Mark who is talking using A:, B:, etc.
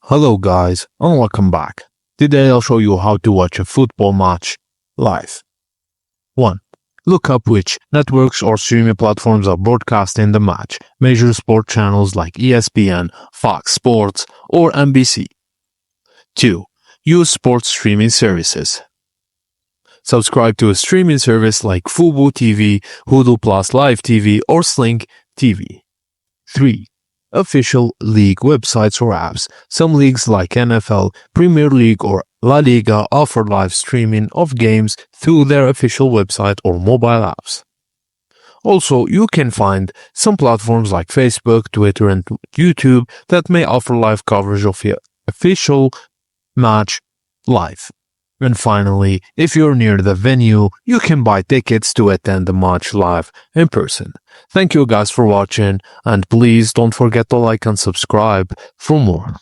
A: Hello guys and welcome back. Today I'll show you how to watch a football match live. 1. Look up which networks or streaming platforms are broadcasting the match. Major sport channels like ESPN, Fox Sports, or NBC. 2. Use sports streaming services. Subscribe to a streaming service like Fubo TV, Hulu Plus Live TV, or Sling TV. 3. Official league websites or apps. Some leagues like NFL, Premier League, or La Liga offer live streaming of games through their official website or mobile apps. Also, you can find some platforms like Facebook, Twitter, and YouTube that may offer live coverage of the official match live. And finally, if you're near the venue, you can buy tickets to attend the match live in person. Thank you guys for watching, and please don't forget to like and subscribe for more.